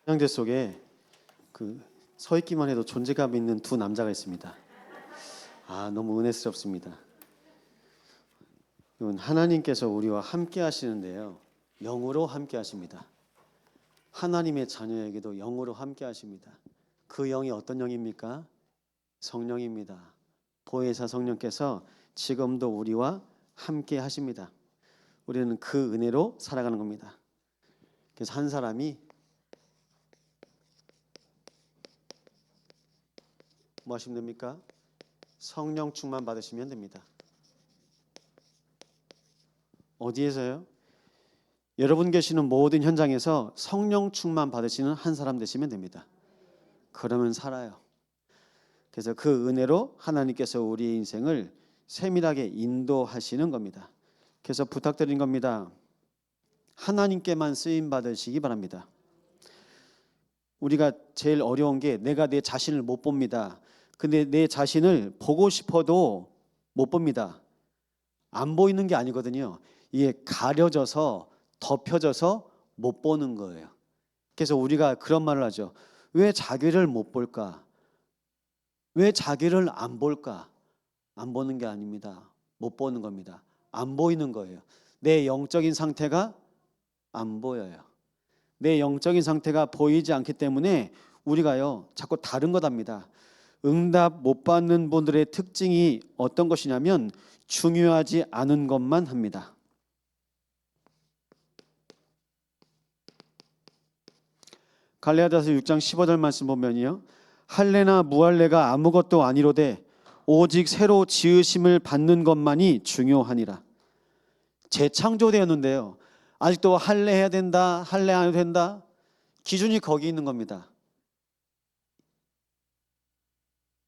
영재 속에 서 있기만 해도 존재감 있는 두 남자가 있습니다. 너무 은혜스럽습니다. 이건 하나님께서 우리와 함께 하시는데요, 영으로 함께 하십니다. 하나님의 자녀에게도 영으로 함께 하십니다. 그 영이 어떤 영입니까? 성령입니다. 보혜사 성령께서 지금도 우리와 함께 하십니다. 우리는 그 은혜로 살아가는 겁니다. 그래서 한 사람이 뭐 하시면 됩니까? 성령 충만 받으시면 됩니다. 어디에서요? 여러분 계시는 모든 현장에서 성령 충만 받으시는 한 사람 되시면 됩니다. 그러면 살아요. 그래서 그 은혜로 하나님께서 우리의 인생을 세밀하게 인도하시는 겁니다. 그래서 부탁드린 겁니다. 하나님께만 쓰임 받으시기 바랍니다. 우리가 제일 어려운 게 내가 내 자신을 못 봅니다. 근데 내 자신을 보고 싶어도 못 봅니다. 안 보이는 게 아니거든요. 이게 가려져서 덮여져서 못 보는 거예요. 그래서 우리가 그런 말을 하죠. 왜 자기를 못 볼까? 왜 자기를 안 볼까? 안 보는 게 아닙니다. 못 보는 겁니다. 안 보이는 거예요. 내 영적인 상태가 안 보여요. 내 영적인 상태가 보이지 않기 때문에 우리가요 자꾸 다른 것 합니다. 응답 못 받는 분들의 특징이 어떤 것이냐면 중요하지 않은 것만 합니다. 갈라디아서 6장 15절 말씀 보면요, 할례나 무할례가 아무것도 아니로되 오직 새로 지으심을 받는 것만이 중요하니라. 재창조되었는데요, 아직도 할례 해야 된다, 할례 안 해도 된다, 기준이 거기 있는 겁니다.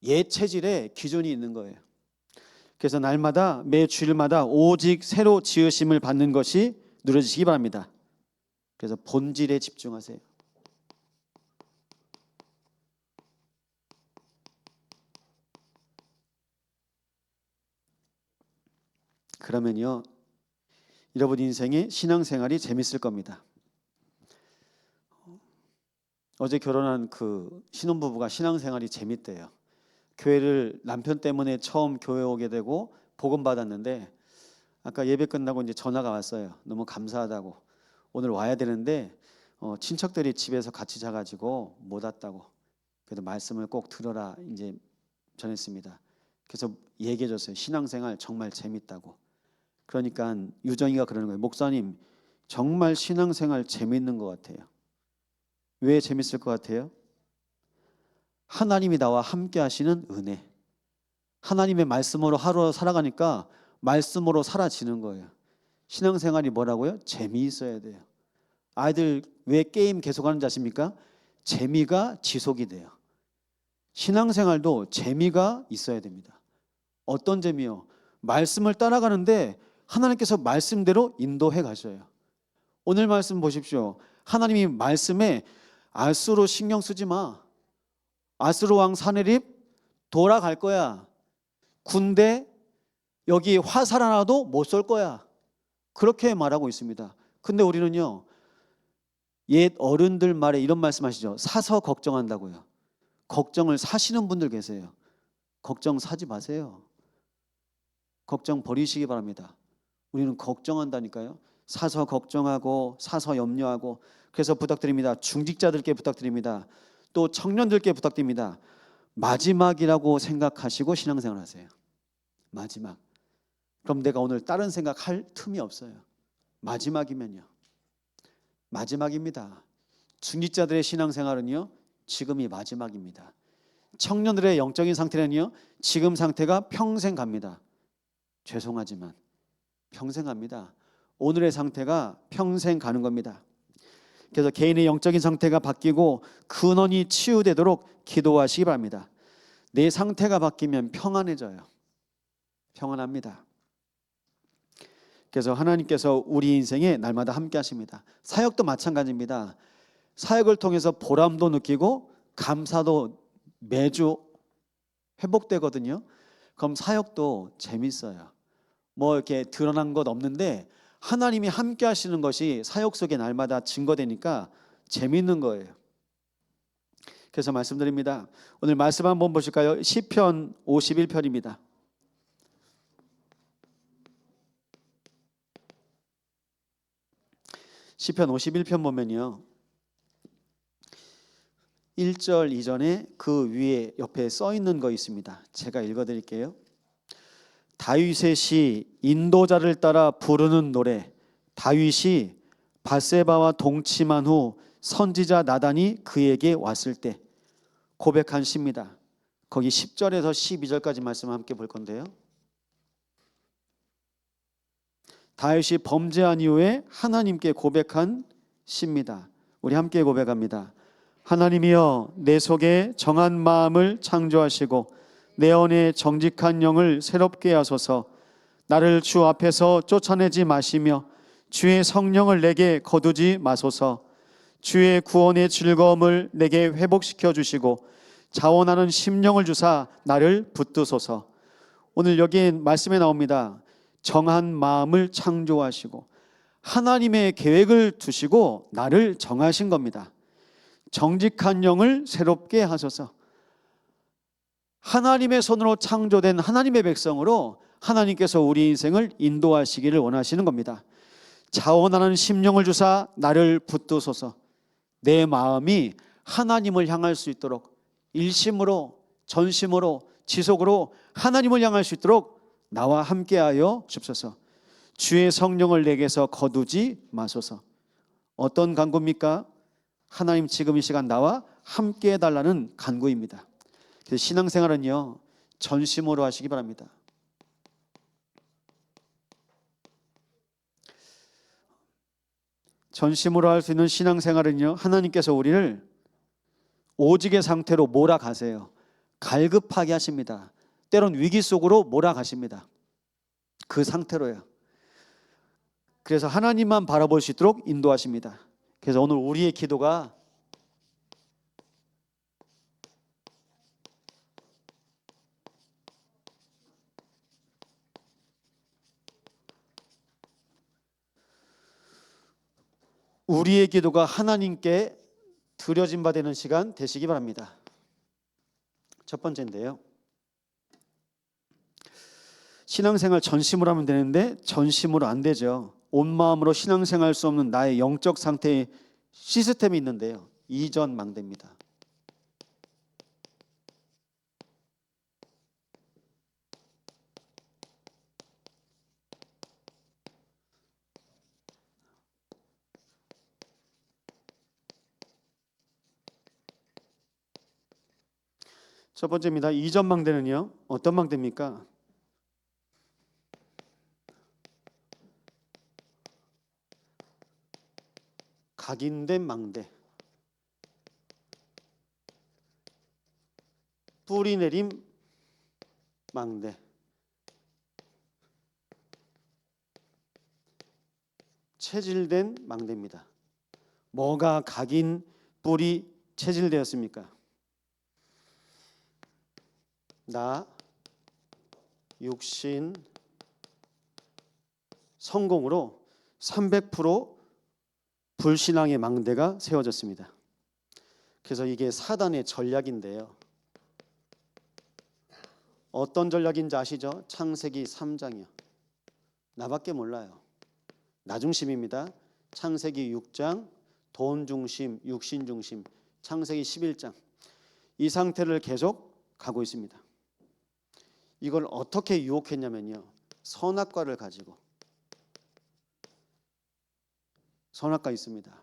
옛 체질에 기준이 있는 거예요. 그래서 날마다 매 주일마다 오직 새로 지으심을 받는 것이 누려지시기 바랍니다. 그래서 본질에 집중하세요. 그러면요 여러분 인생의 신앙생활이 재밌을 겁니다. 어제 결혼한 그 신혼부부가 신앙생활이 재밌대요. 교회를 남편 때문에 처음 교회 오게 되고 복음 받았는데 아까 예배 끝나고 이제 전화가 왔어요. 너무 감사하다고. 오늘 와야 되는데 친척들이 집에서 같이 자가지고 못 왔다고. 그래도 말씀을 꼭 들어라 이제 전했습니다. 그래서 얘기해줬어요. 신앙생활 정말 재밌다고. 그러니까 유정이가 그러는 거예요. 목사님 정말 신앙생활 재밌는 것 같아요. 왜 재밌을 것 같아요? 하나님이 나와 함께 하시는 은혜. 하나님의 말씀으로 하루 살아가니까 말씀으로 사라지는 거예요. 신앙생활이 뭐라고요? 재미있어야 돼요. 아이들 왜 게임 계속하는지 아십니까? 재미가 지속이 돼요. 신앙생활도 재미가 있어야 됩니다. 어떤 재미요? 말씀을 따라가는데 하나님께서 말씀대로 인도해 가셔요. 오늘 말씀 보십시오. 하나님이 말씀에 아수로 신경 쓰지 마. 아수르 왕 사네립 돌아갈 거야. 군대 여기 화살 하나도 못 쏠 거야. 그렇게 말하고 있습니다. 근데 우리는요 옛 어른들 말에 이런 말씀하시죠. 사서 걱정한다고요. 걱정을 사시는 분들 계세요. 걱정 사지 마세요. 걱정 버리시기 바랍니다. 우리는 걱정한다니까요. 사서 걱정하고 사서 염려하고. 그래서 부탁드립니다. 중직자들께 부탁드립니다. 또 청년들께 부탁드립니다. 마지막이라고 생각하시고 신앙생활 하세요. 마지막. 그럼 내가 오늘 다른 생각할 틈이 없어요. 마지막이면요. 마지막입니다. 중직자들의 신앙생활은요 지금이 마지막입니다. 청년들의 영적인 상태는요 지금 상태가 평생 갑니다. 죄송하지만 평생 갑니다. 오늘의 상태가 평생 가는 겁니다. 그래서 개인의 영적인 상태가 바뀌고 근원이 치유되도록 기도하시기 바랍니다. 내 상태가 바뀌면 평안해져요. 평안합니다. 그래서 하나님께서 우리 인생에 날마다 함께 하십니다. 사역도 마찬가지입니다. 사역을 통해서 보람도 느끼고 감사도 매주 회복되거든요. 그럼 사역도 재밌어요. 뭐 이렇게 드러난 것 없는데 하나님이 함께 하시는 것이 사역 속에 날마다 증거되니까 재밌는 거예요. 그래서 말씀드립니다. 오늘 말씀 한번 보실까요? 시편 51편입니다. 시편 51편 보면요, 1절 이전에 그 위에 옆에 써 있는 거 있습니다. 제가 읽어드릴게요. 다윗의 시, 인도자를 따라 부르는 노래. 다윗이 밧세바와 동침한 후 선지자 나단이 그에게 왔을 때 고백한 시입니다. 거기 10절에서 12절까지 말씀 함께 볼 건데요, 다윗이 범죄한 이후에 하나님께 고백한 시입니다. 우리 함께 고백합니다. 하나님이여, 내 속에 정한 마음을 창조하시고 내 안에 정직한 영을 새롭게 하소서. 나를 주 앞에서 쫓아내지 마시며 주의 성령을 내게 거두지 마소서. 주의 구원의 즐거움을 내게 회복시켜 주시고 자원하는 심령을 주사 나를 붙드소서. 오늘 여기 말씀에 나옵니다. 정한 마음을 창조하시고 하나님의 계획을 두시고 나를 정하신 겁니다. 정직한 영을 새롭게 하소서. 하나님의 손으로 창조된 하나님의 백성으로 하나님께서 우리 인생을 인도하시기를 원하시는 겁니다. 자원하는 심령을 주사 나를 붙드소서. 내 마음이 하나님을 향할 수 있도록 일심으로, 전심으로, 지속으로 하나님을 향할 수 있도록 나와 함께하여 주옵소서. 주의 성령을 내게서 거두지 마소서. 어떤 간구입니까? 하나님, 지금 이 시간 나와 함께 해달라는 간구입니다. 그래서 신앙생활은요, 전심으로 하시기 바랍니다. 전심으로 할 수 있는 신앙생활은요, 하나님께서 우리를 오직의 상태로 몰아가세요. 갈급하게 하십니다. 때론 위기 속으로 몰아가십니다. 그 상태로요. 그래서 하나님만 바라볼 수 있도록 인도하십니다. 그래서 오늘 우리의 기도가 하나님께 드려진 바 되는 시간 되시기 바랍니다. 첫 번째인데요, 신앙생활 전심으로 하면 되는데 전심으로 안 되죠. 온 마음으로 신앙생활 할 수 없는 나의 영적 상태의 시스템이 있는데요, 이전 망대입니다. 첫 번째입니다. 이전 망대는요, 어떤 망대입니까? 각인된 망대, 뿌리 내림 망대, 체질된 망대입니다. 뭐가 각인, 뿌리, 체질되었습니까? 나, 육신, 성공으로 300% 불신앙의 망대가 세워졌습니다. 그래서 이게 사단의 전략인데요, 어떤 전략인지 아시죠? 창세기 3장이요. 나밖에 몰라요. 나 중심입니다. 창세기 6장, 돈 중심, 육신 중심, 창세기 11장, 이 상태를 계속 가고 있습니다. 이걸 어떻게 유혹했냐면요, 선악과를 가지고, 선악과 있습니다.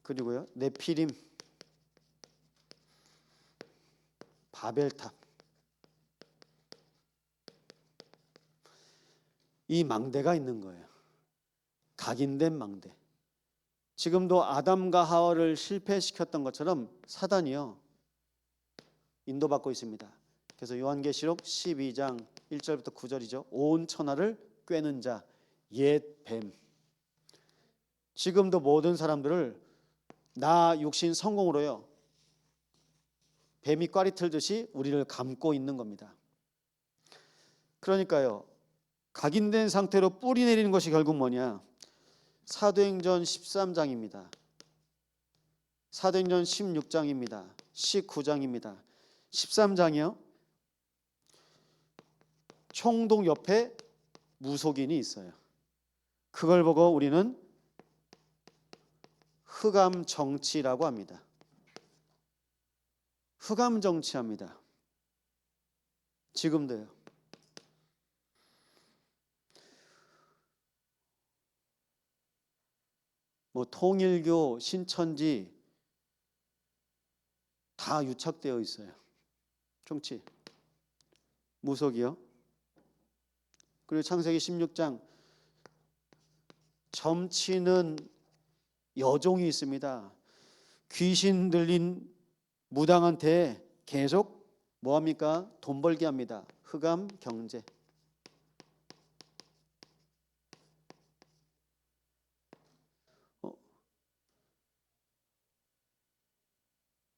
그리고요, 네피림, 바벨탑, 이 망대가 있는 거예요. 각인된 망대. 지금도 아담과 하와를 실패시켰던 것처럼 사단이요, 인도받고 있습니다. 그래서 요한계시록 12장 1절부터 9절이죠. 온 천하를 꿰는 자, 옛 뱀. 지금도 모든 사람들을 나 육신 성공으로요, 뱀이 꽈리 틀듯이 우리를 감고 있는 겁니다. 그러니까요, 각인된 상태로 뿌리 내리는 것이 결국 뭐냐? 사도행전 13장입니다. 사도행전 16장입니다. 19장입니다. 13장이요. 총독 옆에 무속인이 있어요. 그걸 보고 우리는 흑암 정치라고 합니다. 흑암 정치합니다. 지금도요. 뭐 통일교, 신천지 다 유착되어 있어요. 정치, 무속이요. 그리고 창세기 16장 점치는 여종이 있습니다. 귀신 들린 무당한테 계속 뭐합니까? 돈 벌게 합니다. 흑암 경제.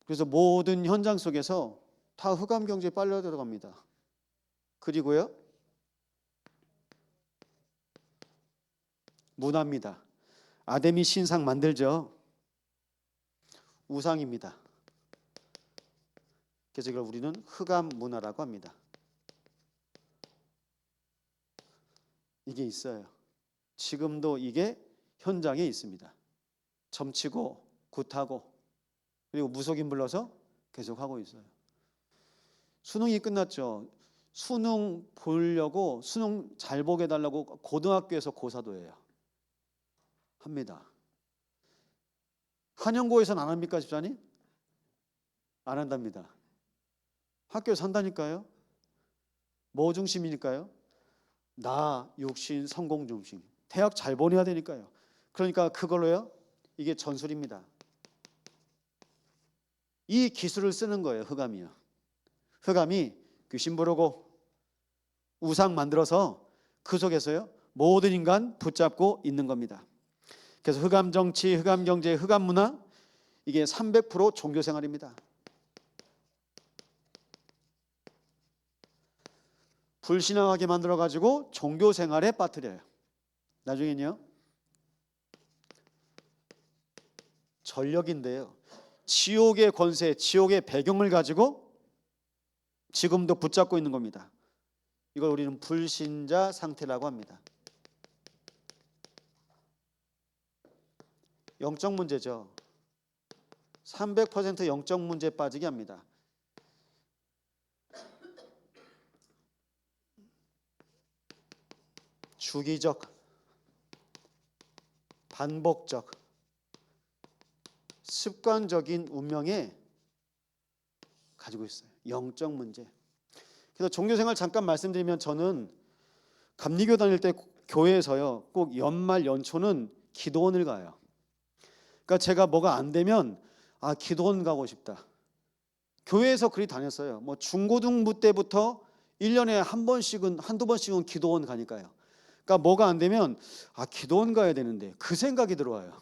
그래서 모든 현장 속에서 다 흑암 경제에 빨려 들어갑니다. 그리고요, 문화입니다. 아데미 신상 만들죠. 우상입니다. 그래서 이걸 우리는 흑암 문화라고 합니다. 이게 있어요. 지금도 이게 현장에 있습니다. 점치고 굿하고 그리고 무속인 불러서 계속 하고 있어요. 수능이 끝났죠. 수능 보려고 수능 잘 보게 해달라고 고등학교에서 고사도 해요. 합니다. 한영고에서는 안 합니까, 집사님? 안 한답니다. 학교에서 한다니까요. 뭐 중심이니까요? 나, 육신, 성공 중심. 대학 잘 보내야 되니까요. 그러니까 그걸로요, 이게 전술입니다. 이 기술을 쓰는 거예요, 흑암이요. 흑암이 귀신 부르고 우상 만들어서 그 속에서요 모든 인간 붙잡고 있는 겁니다. 그래서 흑암 정치, 흑암 경제, 흑암 문화, 이게 300% 종교 생활입니다. 불신앙하게 만들어 가지고 종교 생활에 빠뜨려요. 나중에는요 전력인데요, 지옥의 권세, 지옥의 배경을 가지고 지금도 붙잡고 있는 겁니다. 이걸 우리는 불신자 상태라고 합니다. 영적 문제죠. 300% 영적 문제에 빠지게 합니다. 주기적, 반복적, 습관적인 운명에 가지고 있어요. 영적 문제. 그래서 종교생활 잠깐 말씀드리면, 저는 감리교 다닐 때 교회에서요 꼭 연말 연초는 기도원을 가요. 그러니까 제가 뭐가 안 되면 기도원 가고 싶다. 교회에서 그리 다녔어요. 뭐 중고등부 때부터 1년에 한 번씩은, 한두 번씩은 기도원 가니까요. 그러니까 뭐가 안 되면 기도원 가야 되는데 그 생각이 들어와요.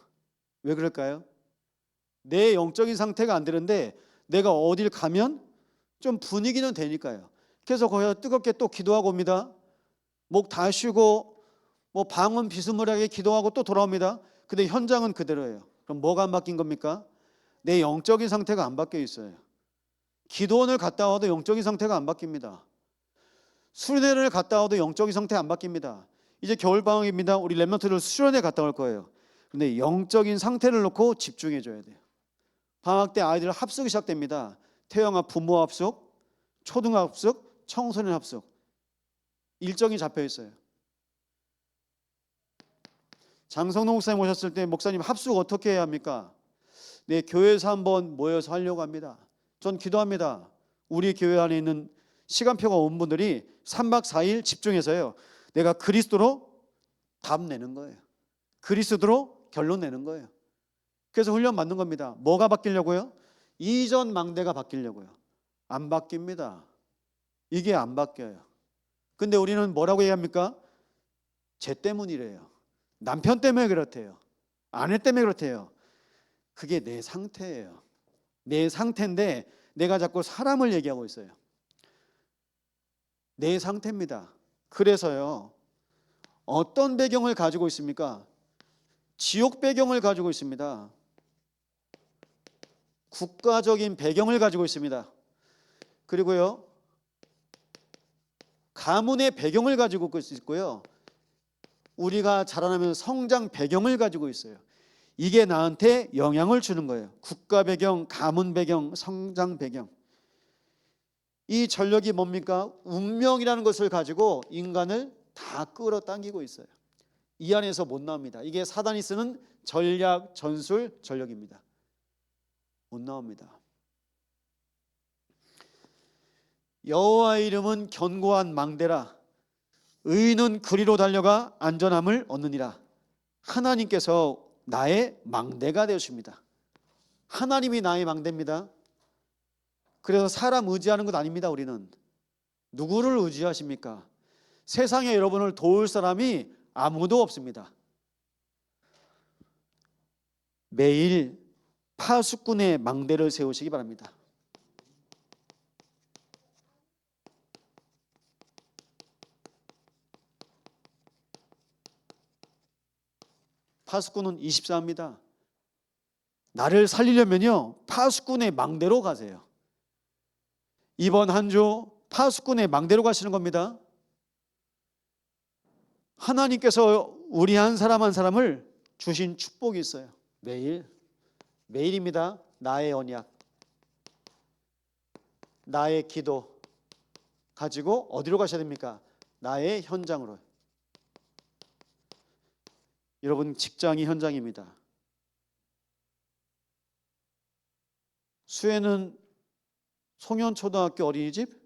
왜 그럴까요? 내 영적인 상태가 안 되는데 내가 어딜 가면 좀 분위기는 되니까요. 그래서 거기서 뜨겁게 또 기도하고 옵니다. 목 다 쉬고 뭐 방언 비스무리하게 기도하고 또 돌아옵니다. 근데 현장은 그대로예요. 그럼 뭐가 안 바뀐 겁니까? 내 영적인 상태가 안 바뀌어 있어요. 기도원을 갔다 와도 영적인 상태가 안 바뀝니다. 수련회를 갔다 와도 영적인 상태 안 바뀝니다. 이제 겨울방학입니다. 우리 랩런트들 수련회 갔다 올 거예요. 근데 영적인 상태를 놓고 집중해 줘야 돼요. 방학 때 아이들 합숙이 시작됩니다. 태영아 부모 합숙, 초등학 합숙, 청소년 합숙. 일정이 잡혀 있어요. 장성동 목사님 오셨을 때 목사님 합숙 어떻게 해야 합니까? 네, 교회에서 한번 모여서 하려고 합니다. 전 기도합니다. 우리 교회 안에 있는 시간표가 온 분들이 3박 4일 집중해서요, 내가 그리스도로 답 내는 거예요. 그리스도로 결론 내는 거예요. 그래서 훈련 받는 겁니다. 뭐가 바뀌려고요? 이전 망대가 바뀌려고요. 안 바뀝니다. 이게 안 바뀌어요. 근데 우리는 뭐라고 얘기합니까? 쟤 때문이래요. 남편 때문에 그렇대요. 아내 때문에 그렇대요. 그게 내 상태예요. 내 상태인데 내가 자꾸 사람을 얘기하고 있어요. 내 상태입니다. 그래서요, 어떤 배경을 가지고 있습니까? 지옥 배경을 가지고 있습니다. 국가적인 배경을 가지고 있습니다. 그리고요, 가문의 배경을 가지고 있고요, 우리가 자라나면 성장 배경을 가지고 있어요. 이게 나한테 영향을 주는 거예요. 국가 배경, 가문 배경, 성장 배경. 이 전력이 뭡니까? 운명이라는 것을 가지고 인간을 다 끌어당기고 있어요. 이 안에서 못 나옵니다. 이게 사단이 쓰는 전략, 전술, 전력입니다. 못 나옵니다. 여호와의 이름은 견고한 망대라. 의인은 그리로 달려가 안전함을 얻느니라. 하나님께서 나의 망대가 되십니다. 하나님이 나의 망대입니다. 그래서 사람 의지하는 것 아닙니다. 우리는 누구를 의지하십니까? 세상에 여러분을 도울 사람이 아무도 없습니다. 매일 파수꾼의 망대를 세우시기 바랍니다. 파수꾼은 24입니다. 나를 살리려면요, 파수꾼의 망대로 가세요. 이번 한 주 파수꾼의 망대로 가시는 겁니다. 하나님께서 우리 한 사람 한 사람을 주신 축복이 있어요. 매일입니다. 나의 언약, 나의 기도 가지고 어디로 가셔야 됩니까? 나의 현장으로. 여러분, 직장이 현장입니다. 수혜는 송현초등학교 어린이집?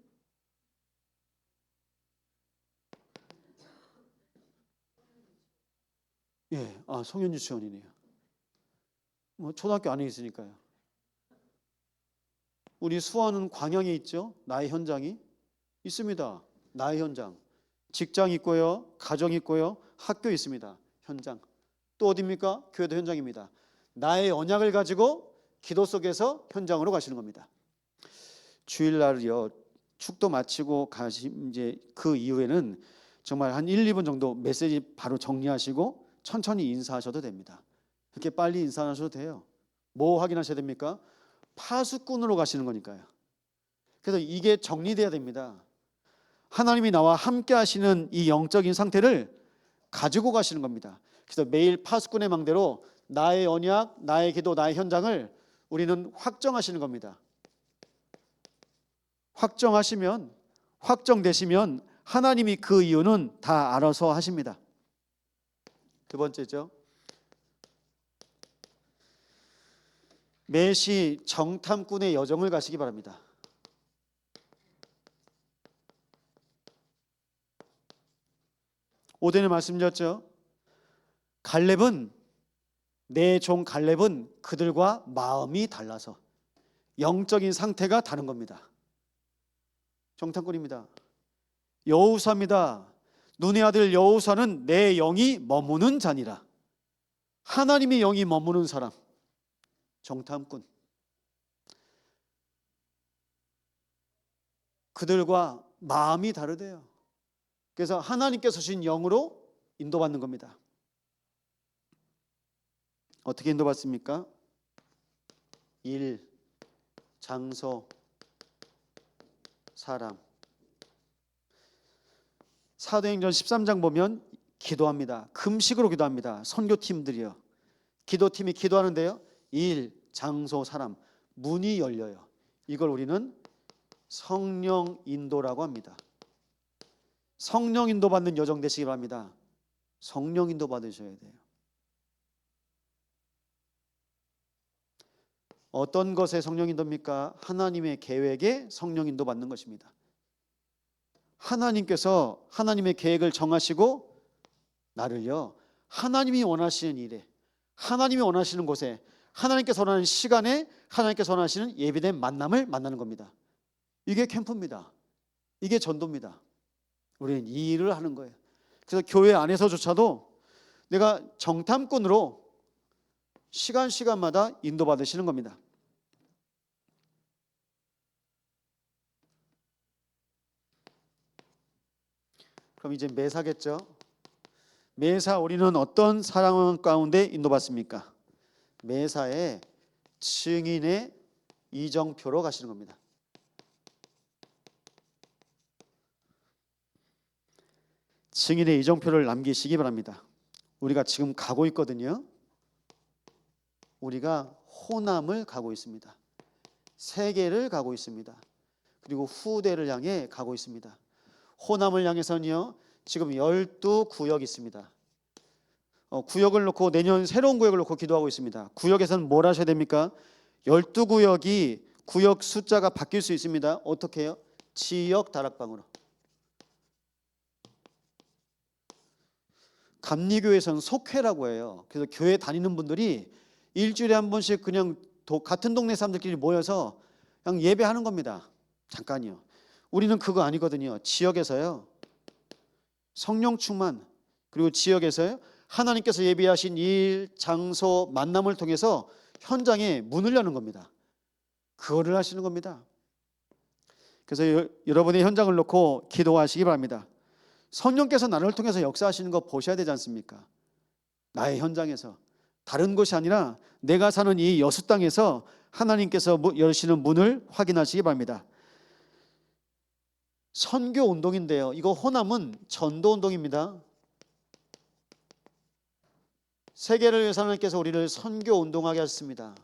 예, 송현 유치원이네요. 초등학교 안에 있으니까요. 우리 수아는 광양에 있죠. 나의 현장이 있습니다. 나의 현장. 직장 있고요, 가정 있고요, 학교 있습니다. 현장. 또 어디입니까? 교회도 현장입니다. 나의 언약을 가지고 기도 속에서 현장으로 가시는 겁니다. 주일날이요, 축도 마치고 이제 그 이후에는 정말 한 1, 2분 정도 메시지 바로 정리하시고 천천히 인사하셔도 됩니다. 그렇게 빨리 인사 안 하셔도 돼요. 뭐 확인하셔야 됩니까? 파수꾼으로 가시는 거니까요. 그래서 이게 정리돼야 됩니다. 하나님이 나와 함께 하시는 이 영적인 상태를 가지고 가시는 겁니다. 그래서 매일 파수꾼의 망대로 나의 언약, 나의 기도, 나의 현장을 우리는 확정하시는 겁니다. 확정되시면 하나님이 그 이유는 다 알아서 하십니다. 두 번째죠. 매시 정탐꾼의 여정을 가시기 바랍니다. 오전에 말씀드렸죠. 내 종 갈렙은 그들과 마음이 달라서 영적인 상태가 다른 겁니다. 정탐꾼입니다. 여호수아입니다. 눈의 아들 여호수아는 내 영이 머무는 자니라. 하나님의 영이 머무는 사람, 정탐꾼. 그들과 마음이 다르대요. 그래서 하나님께서 주신 영으로 인도받는 겁니다. 어떻게 인도받습니까? 일, 장소, 사람. 사도행전 13장 보면 기도합니다. 금식으로 기도합니다. 선교팀들이요. 기도팀이 기도하는데요. 일, 장소, 사람. 문이 열려요. 이걸 우리는 성령 인도라고 합니다. 성령 인도 받는 여정 되시기 바랍니다. 성령 인도 받으셔야 돼요. 어떤 것의 성령 인도입니까? 하나님의 계획에 성령 인도 받는 것입니다. 하나님께서 하나님의 계획을 정하시고 나를요, 하나님이 원하시는 일에, 하나님이 원하시는 곳에, 하나님께서 원하는 시간에, 하나님께서 원하시는 예비된 만남을 만나는 겁니다. 이게 캠프입니다. 이게 전도입니다. 우리는 이 일을 하는 거예요. 그래서 교회 안에서조차도 내가 정탐꾼으로 시간마다 인도받으시는 겁니다. 그럼 이제 매사겠죠. 매사 우리는 어떤 상황 가운데 인도받습니까? 매사에 증인의 이정표로 가시는 겁니다. 증인의 이정표를 남기시기 바랍니다. 우리가 지금 가고 있거든요. 우리가 호남을 가고 있습니다. 세계를 가고 있습니다. 그리고 후대를 향해 가고 있습니다. 호남을 향해서는요, 지금 12구역이 있습니다. 구역을 놓고 내년 새로운 구역을 놓고 기도하고 있습니다. 구역에서는 뭘 하셔야 됩니까? 12구역이 구역 숫자가 바뀔 수 있습니다. 어떻게 해요? 지역 다락방으로. 감리교회에서는 속회라고 해요. 그래서 교회 다니는 분들이 일주일에 한 번씩 그냥 같은 동네 사람들끼리 모여서 그냥 예배하는 겁니다. 잠깐요. 우리는 그거 아니거든요. 지역에서요, 성령 충만, 그리고 지역에서요, 하나님께서 예비하신 일, 장소, 만남을 통해서 현장에 문을 여는 겁니다. 그거를 하시는 겁니다. 그래서 여러분의 현장을 놓고 기도하시기 바랍니다. 성령께서 나를 통해서 역사하시는 거 보셔야 되지 않습니까? 나의 현장에서, 다른 곳이 아니라 내가 사는 이 여수 땅에서 하나님께서 여시는 문을 확인하시기 바랍니다. 선교 운동인데요, 이거 호남은 전도 운동입니다. 세계를 위해서 하나님께서 우리를 선교 운동하게 하셨습니다.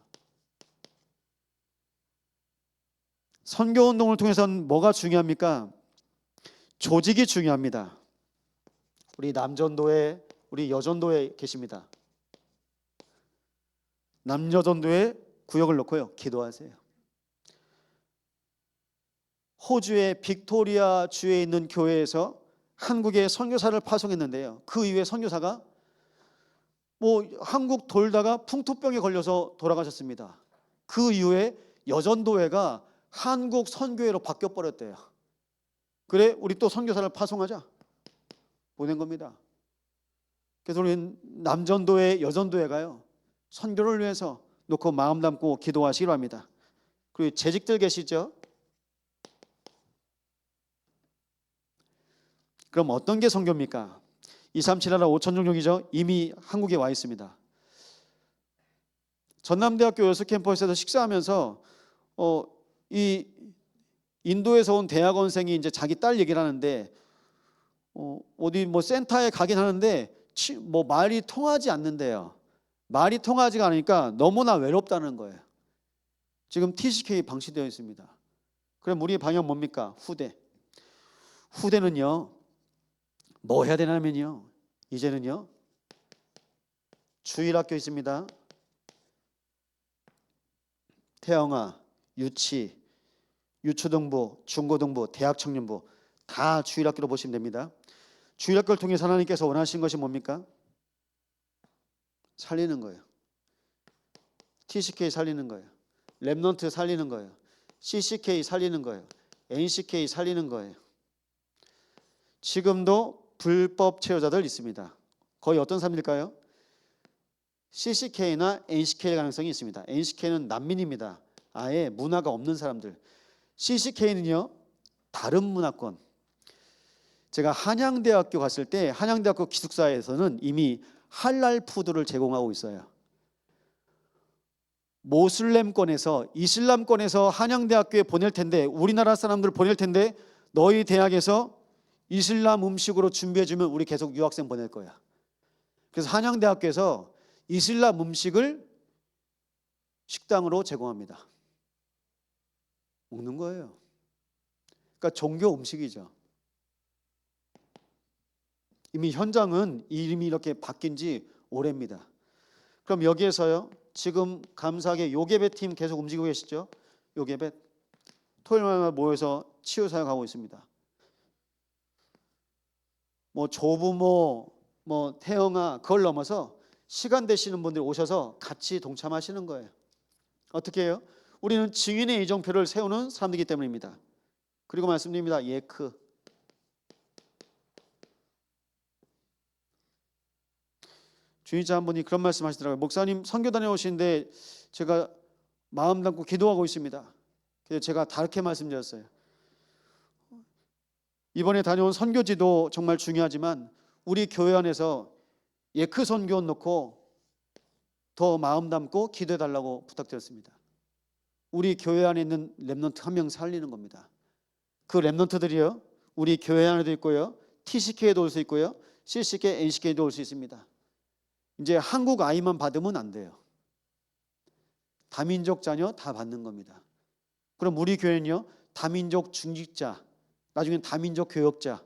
선교 운동을 통해서는 뭐가 중요합니까? 조직이 중요합니다. 우리 남전도회, 우리 여전도회 계십니다. 남여전도회 구역을 놓고요, 기도하세요. 호주의 빅토리아 주에 있는 교회에서 한국에 선교사를 파송했는데요, 그 이후에 선교사가 한국 돌다가 풍토병에 걸려서 돌아가셨습니다. 그 이후에 여전도회가 한국 선교회로 바뀌어 버렸대요. 그래, 우리 또 선교사를 파송하자 보낸 겁니다. 그래서 우리 남전도회, 여전도회가요, 선교를 위해서 놓고 마음 담고 기도하시기 바랍니다. 그리고 재직들 계시죠? 그럼 어떤 게 선교입니까? 237나라 5,000종족이죠. 이미 한국에 와 있습니다. 전남대학교 여수 캠퍼스에서 식사하면서 이 인도에서 온 대학원생이 이제 자기 딸 얘기를 하는데, 어디 센터에 가긴 하는데 말이 통하지 않는데요. 말이 통하지가 않으니까 너무나 외롭다는 거예요. 지금 TCK 방치되어 있습니다. 그럼 우리의 방향 뭡니까? 후대는요, 뭐 해야 되냐면요, 이제는요, 주일학교 있습니다. 태영아, 유치, 유초등부, 중고등부, 대학청년부 다 주일학교로 보시면 됩니다. 주일학교를 통해서 하나님께서 원하신 것이 뭡니까? 살리는 거예요. TCK 살리는 거예요. 랩넌트 살리는 거예요. CCK 살리는 거예요. NCK 살리는 거예요. 지금도 불법 체류자들 있습니다. 거의 어떤 사람일까요? CCK나 NCK의 가능성이 있습니다. NCK는 난민입니다. 아예 문화가 없는 사람들. CCK는요, 다른 문화권. 제가 한양대학교 갔을 때 한양대학교 기숙사에서는 이미 할랄 푸드를 제공하고 있어요. 모슬렘권에서, 이슬람권에서 한양대학교에 보낼 텐데, 우리나라 사람들 보낼 텐데, 너희 대학에서 이슬람 음식으로 준비해주면 우리 계속 유학생 보낼 거야. 그래서 한양대학교에서 이슬람 음식을 식당으로 제공합니다. 먹는 거예요. 그러니까 종교 음식이죠. 이미 현장은 이름이 이렇게 바뀐 지 오래입니다. 그럼 여기에서요, 지금 감사하게 요괴배 팀 계속 움직이고 계시죠? 요괴배 토요일마다 모여서 치유 사역하고 있습니다. 조부모, 태영아, 그걸 넘어서 시간 되시는 분들이 오셔서 같이 동참하시는 거예요. 어떻게 해요? 우리는 증인의 이정표를 세우는 사람들이기 때문입니다. 그리고 말씀드립니다. 예크. 주의자 한 분이 그런 말씀 하시더라고요. 목사님, 선교 다녀오시는데 제가 마음 담고 기도하고 있습니다. 그래서 제가 다르게 말씀드렸어요. 이번에 다녀온 선교지도 정말 중요하지만 우리 교회 안에서 예크 선교원 놓고 더 마음 담고 기도해 달라고 부탁드렸습니다. 우리 교회 안에 있는 렘넌트 한 명 살리는 겁니다. 그 렘넌트들이요, 우리 교회 안에도 있고요, TCK에도 올 수 있고요, CCK, NCK에도 올 수 있습니다. 이제 한국 아이만 받으면 안 돼요. 다민족 자녀 다 받는 겁니다. 그럼 우리 교회는요, 다민족 중직자, 나중엔 다민족 교역자,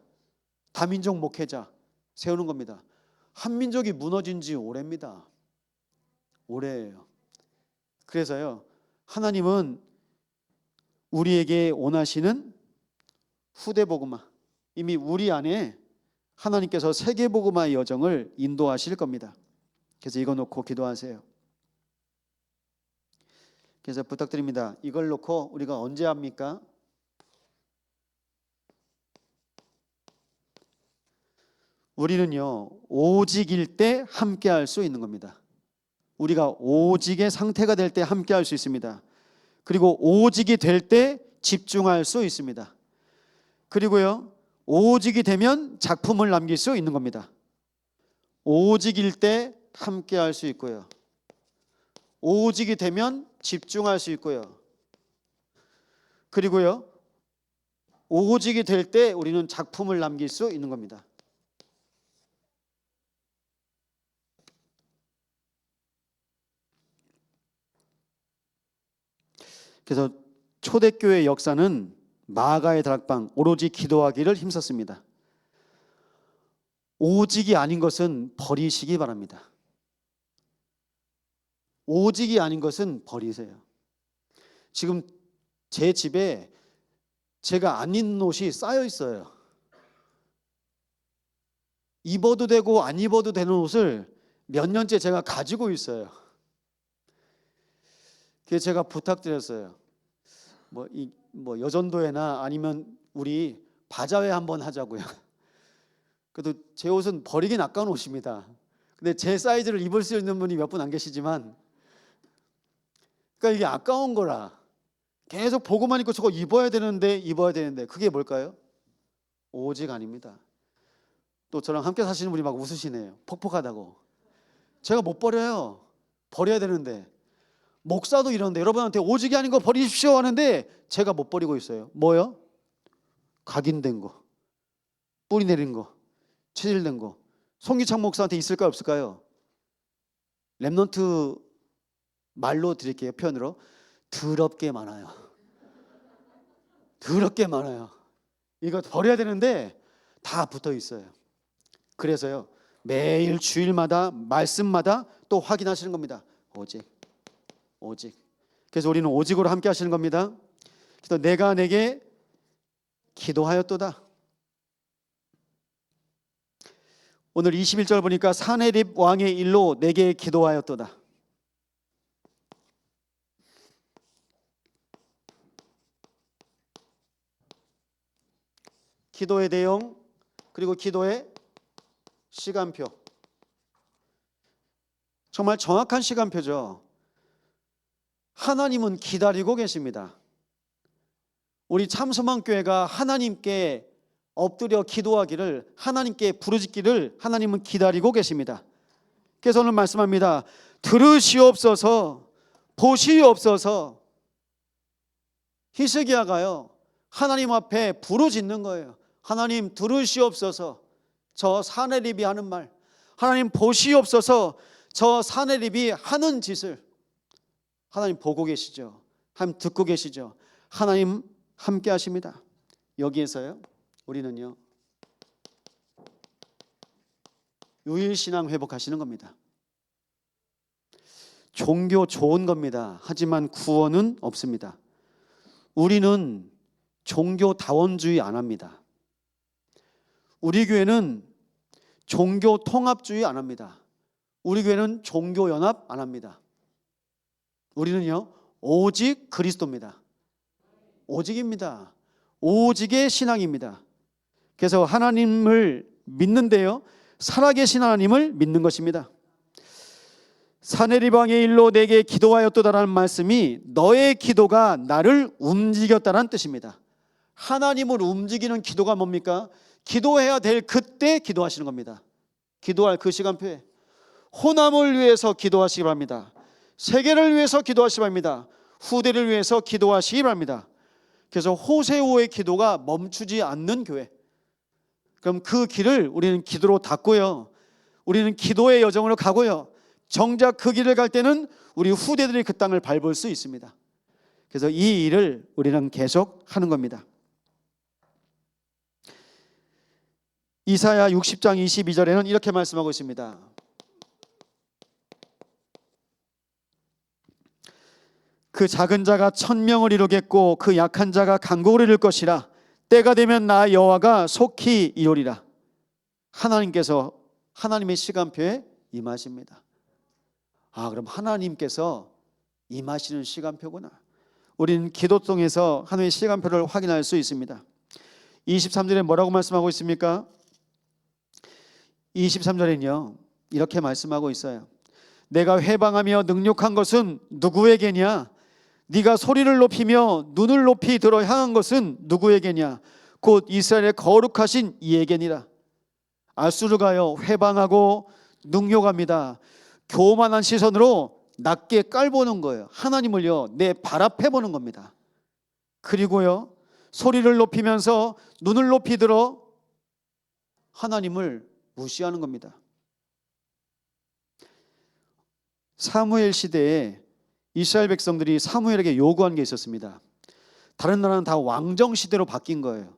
다민족 목회자 세우는 겁니다. 한민족이 무너진 지 오래입니다. 오래예요. 그래서요, 하나님은 우리에게 원하시는 후대복음화, 이미 우리 안에 하나님께서 세계복음화의 여정을 인도하실 겁니다. 그래서 이거 놓고 기도하세요. 그래서 부탁드립니다. 이걸 놓고 우리가 언제 합니까? 우리는요, 오직일 때 함께 할 수 있는 겁니다. 우리가 오직의 상태가 될 때 함께 할 수 있습니다. 그리고 오직이 될 때 집중할 수 있습니다. 그리고요, 오직이 되면 작품을 남길 수 있는 겁니다. 오직일 때 함께 할 수 있고요, 오직이 되면 집중할 수 있고요, 그리고요, 오직이 될 때 우리는 작품을 남길 수 있는 겁니다. 그래서 초대교회 역사는 마가의 다락방, 오로지 기도하기를 힘썼습니다. 오직이 아닌 것은 버리시기 바랍니다. 오직이 아닌 것은 버리세요. 지금 제 집에 제가 안 입는 옷이 쌓여 있어요. 입어도 되고 안 입어도 되는 옷을 몇 년째 제가 가지고 있어요. 그래서 제가 부탁드렸어요. 뭐 여전도회나 아니면 우리 바자회 한번 하자고요. 그래도 제 옷은 버리긴 아까운 옷입니다. 근데 제 사이즈를 입을 수 있는 분이 몇 분 안 계시지만, 그러니까 이게 아까운 거라 계속 보고만 있고 저거 입어야 되는데 그게 뭘까요? 오직 아닙니다. 또 저랑 함께 사시는 분이 막 웃으시네요. 폭폭하다고. 제가 못 버려요. 버려야 되는데. 목사도 이러는데 여러분한테 오직이 아닌 거 버리십시오 하는데 제가 못 버리고 있어요. 뭐요? 각인된 거, 뿌리 내린 거, 체질된 거. 송기창 목사한테 있을까요, 없을까요? 렘넌트 말로 드릴게요, 표현으로. 더럽게 많아요. 더럽게 많아요. 이거 버려야 되는데 다 붙어 있어요. 그래서요, 매일 주일마다 말씀마다 또 확인하시는 겁니다. 오직. 그래서 우리는 오직으로 함께 하시는 겁니다. 그래서 내가 내게 기도하였도다. 오늘 21절 보니까 사네립 왕의 일로 내게 기도하였도다. 기도의 내용, 그리고 기도의 시간표. 정말 정확한 시간표죠. 하나님은 기다리고 계십니다. 우리 참소망교회가 하나님께 엎드려 기도하기를, 하나님께 부르짖기를 하나님은 기다리고 계십니다. 그래서 오늘 말씀합니다. 들으시옵소서, 보시옵소서. 히스기야가요, 하나님 앞에 부르짖는 거예요. 하나님 들으시옵소서, 저 사네립이 하는 말. 하나님 보시옵소서, 저 사네립이 하는 짓을. 하나님 보고 계시죠. 하나님 듣고 계시죠. 하나님 함께 하십니다. 여기에서요, 우리는요, 유일신앙 회복하시는 겁니다. 종교 좋은 겁니다. 하지만 구원은 없습니다. 우리는 종교다원주의 안 합니다. 우리 교회는 종교 통합주의 안 합니다. 우리 교회는 종교연합 안 합니다. 우리는요, 오직 그리스도입니다. 오직입니다. 오직의 신앙입니다. 그래서 하나님을 믿는데요, 살아계신 하나님을 믿는 것입니다. 사네립 왕의 일로 내게 기도하였도다라는 말씀이 너의 기도가 나를 움직였다는 뜻입니다. 하나님을 움직이는 기도가 뭡니까? 기도해야 될 그때 기도하시는 겁니다. 기도할 그 시간표에 호남을 위해서 기도하시기 바랍니다. 세계를 위해서 기도하시기 바랍니다. 후대를 위해서 기도하시기 바랍니다. 그래서 호세오의 기도가 멈추지 않는 교회. 그럼 그 길을 우리는 기도로 닫고요, 우리는 기도의 여정으로 가고요, 정작 그 길을 갈 때는 우리 후대들이 그 땅을 밟을 수 있습니다. 그래서 이 일을 우리는 계속 하는 겁니다. 이사야 60장 22절에는 이렇게 말씀하고 있습니다. 그 작은 자가 1000명을 이루겠고 그 약한 자가 강국을 이룰 것이라. 때가 되면 나 여호와가 속히 이루리라. 하나님께서 하나님의 시간표에 임하십니다. 그럼 하나님께서 임하시는 시간표구나. 우리는 기도 통해서 하나님의 시간표를 확인할 수 있습니다. 23절에 뭐라고 말씀하고 있습니까? 23절에는요 이렇게 말씀하고 있어요. 내가 회방하며 능력한 것은 누구에게냐? 네가 소리를 높이며 눈을 높이 들어 향한 것은 누구에게냐? 곧 이스라엘의 거룩하신 이에게니라. 아수르가요 회방하고 능욕합니다. 교만한 시선으로 낮게 깔보는 거예요. 하나님을요 내 발 앞에 보는 겁니다. 그리고요 소리를 높이면서 눈을 높이 들어 하나님을 무시하는 겁니다. 사무엘 시대에 이스라엘 백성들이 사무엘에게 요구한 게 있었습니다. 다른 나라는 다 왕정 시대로 바뀐 거예요.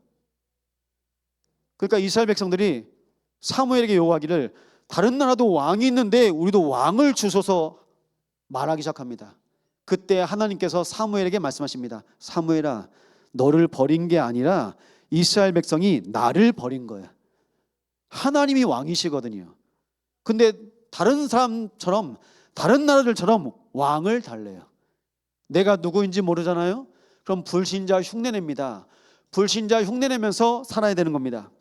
그러니까 이스라엘 백성들이 사무엘에게 요구하기를 다른 나라도 왕이 있는데 우리도 왕을 주소서 말하기 시작합니다. 그때 하나님께서 사무엘에게 말씀하십니다. 사무엘아, 너를 버린 게 아니라 이스라엘 백성이 나를 버린 거야. 하나님이 왕이시거든요. 근데 다른 사람처럼 다른 나라들처럼 왕을 달래요. 내가 누구인지 모르잖아요. 그럼 불신자 흉내냅니다. 불신자 흉내내면서 살아야 되는 겁니다.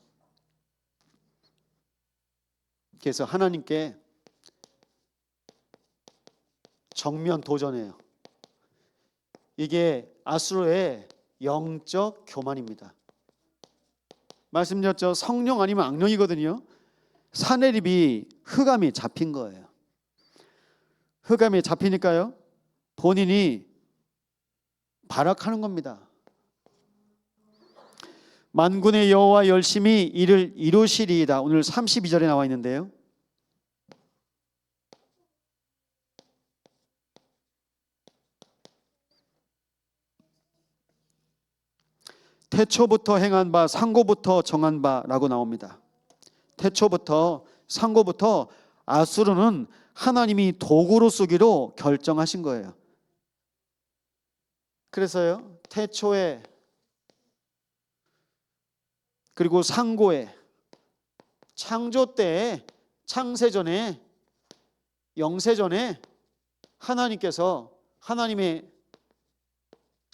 그래서 하나님께 정면 도전해요. 이게 아수르의 영적 교만입니다. 말씀드렸죠. 성령 아니면 악령이거든요. 사내립이 흑암이 잡힌 거예요. 흑암이 잡히니까요 본인이 발악하는 겁니다. 만군의 여호와 열심히 이를 이루시리이다. 오늘 32절에 나와 있는데요, 태초부터 행한 바 상고부터 정한 바라고 나옵니다. 태초부터 상고부터 아수르는 하나님이 도구로 쓰기로 결정하신 거예요. 그래서요 태초에 그리고 상고에 창조 때에 창세전에 영세전에 하나님께서 하나님의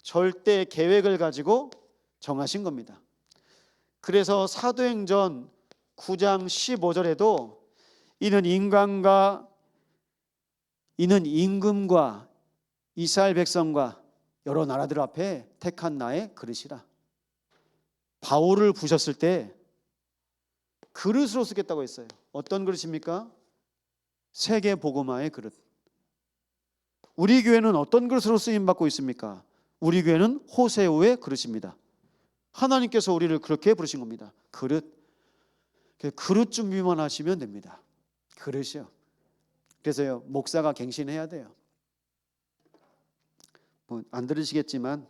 절대 계획을 가지고 정하신 겁니다. 그래서 사도행전 9장 15절에도 이는 임금과 이스라엘 백성과 여러 나라들 앞에 택한 나의 그릇이라. 바울을 부셨을 때 그릇으로 쓰겠다고 했어요. 어떤 그릇입니까? 세계 복음화의 그릇. 우리 교회는 어떤 그릇으로 쓰임 받고 있습니까? 우리 교회는 호세오의 그릇입니다. 하나님께서 우리를 그렇게 부르신 겁니다. 그릇. 그릇 준비만 하시면 됩니다. 그릇이요. 그래서요 목사가 갱신해야 돼요. 안 들으시겠지만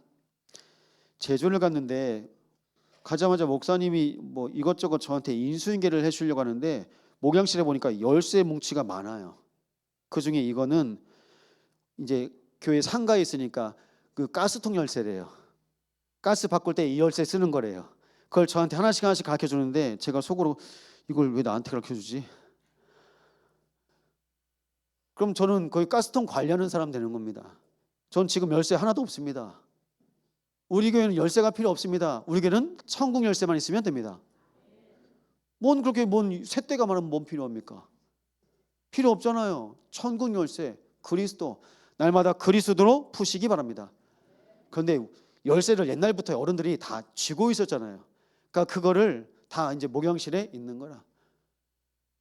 제주를 갔는데 가자마자 목사님이 이것저것 저한테 인수인계를 해주려고 하는데 목양실에 보니까 열쇠 뭉치가 많아요. 그 중에 이거는 이제 교회 상가에 있으니까 그 가스통 열쇠래요. 가스 바꿀 때 이 열쇠 쓰는 거래요. 그걸 저한테 하나씩 가르쳐 주는데 제가 속으로 이걸 왜 나한테 가르쳐 주지? 그럼 저는 거의 가스통 관리하는 사람 되는 겁니다. 전 지금 열쇠 하나도 없습니다. 우리 교회는 열쇠가 필요 없습니다. 우리 교회는 천국 열쇠만 있으면 됩니다. 뭔 쇳대가 많으면 뭔 필요합니까? 필요 없잖아요. 천국 열쇠, 그리스도, 날마다 그리스도로 푸시기 바랍니다. 그런데 열쇠를 옛날부터 어른들이 다 쥐고 있었잖아요. 그러니까 그거를 다 이제 목양실에 있는 거라.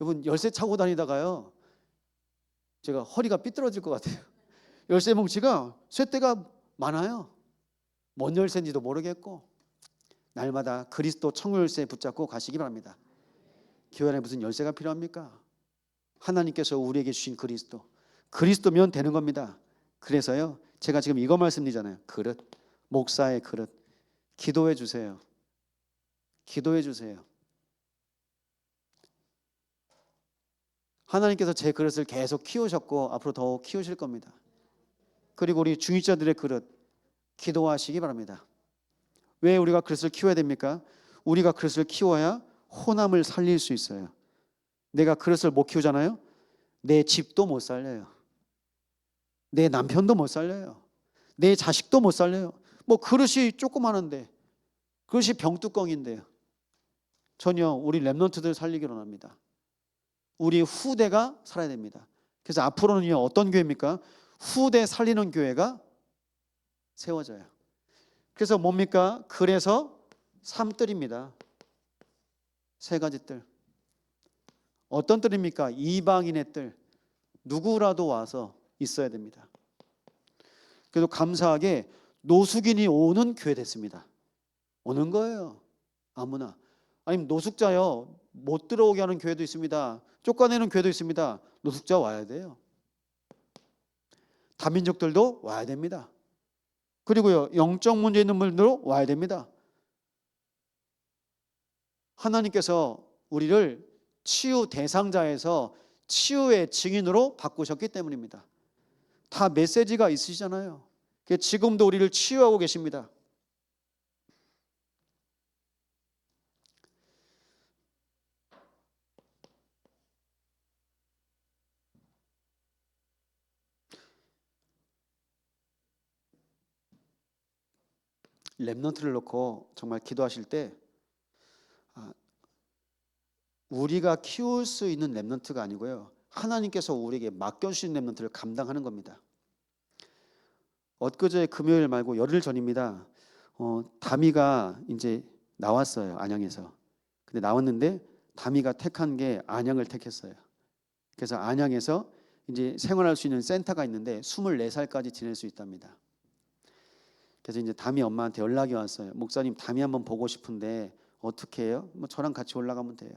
여러분 열쇠 차고 다니다가요 제가 허리가 삐뚤어질 것 같아요. 열쇠 뭉치가 쇳대가 많아요. 뭔 열쇠인지도 모르겠고. 날마다 그리스도 청열쇠 붙잡고 가시기 바랍니다. 교회 안에 무슨 열쇠가 필요합니까? 하나님께서 우리에게 주신 그리스도면 되는 겁니다. 그래서요, 제가 지금 이거 말씀드리잖아요. 그릇, 목사의 그릇. 기도해 주세요. 기도해 주세요. 하나님께서 제 그릇을 계속 키우셨고 앞으로 더 키우실 겁니다. 그리고 우리 중직자들의 그릇 기도하시기 바랍니다. 왜 우리가 그릇을 키워야 됩니까? 우리가 그릇을 키워야 호남을 살릴 수 있어요. 내가 그릇을 못 키우잖아요. 내 집도 못 살려요. 내 남편도 못 살려요. 내 자식도 못 살려요. 뭐 그릇이 조그마한데, 그릇이 병뚜껑인데요. 전혀 우리 랩런트들 살리기로 합니다. 우리 후대가 살아야 됩니다. 그래서 앞으로는요, 어떤 교회입니까? 후대 살리는 교회가 세워져요. 그래서 뭡니까? 그래서 3뜰입니다. 3가지 뜰. 어떤 뜰입니까? 이방인의 뜰. 누구라도 와서 있어야 됩니다. 그래도 감사하게 노숙인이 오는 교회 됐습니다. 오는 거예요. 아무나. 아니면 노숙자요, 못 들어오게 하는 교회도 있습니다. 쫓아내는 교회도 있습니다. 노숙자 와야 돼요. 다민족들도 와야 됩니다. 그리고요, 영적 문제 있는 분들도 와야 됩니다. 하나님께서 우리를 치유 대상자에서 치유의 증인으로 바꾸셨기 때문입니다. 다 메시지가 있으시잖아요. 지금도 우리를 치유하고 계십니다. 랩넌트를 놓고 정말 기도하실 때 우리가 키울 수 있는 랩넌트가 아니고요, 하나님께서 우리에게 맡겨주신 랩넌트를 감당하는 겁니다. 엊그제 금요일 말고 열흘 전입니다. 다미가 이제 나왔어요. 안양에서. 근데 나왔는데 다미가 택한 게 안양을 택했어요. 그래서 안양에서 이제 생활할 수 있는 센터가 있는데 24살까지 지낼 수 있답니다. 그래서 이제 다미 엄마한테 연락이 왔어요. 목사님, 다미 한번 보고 싶은데 어떻게 해요? 뭐 저랑 같이 올라가면 돼요.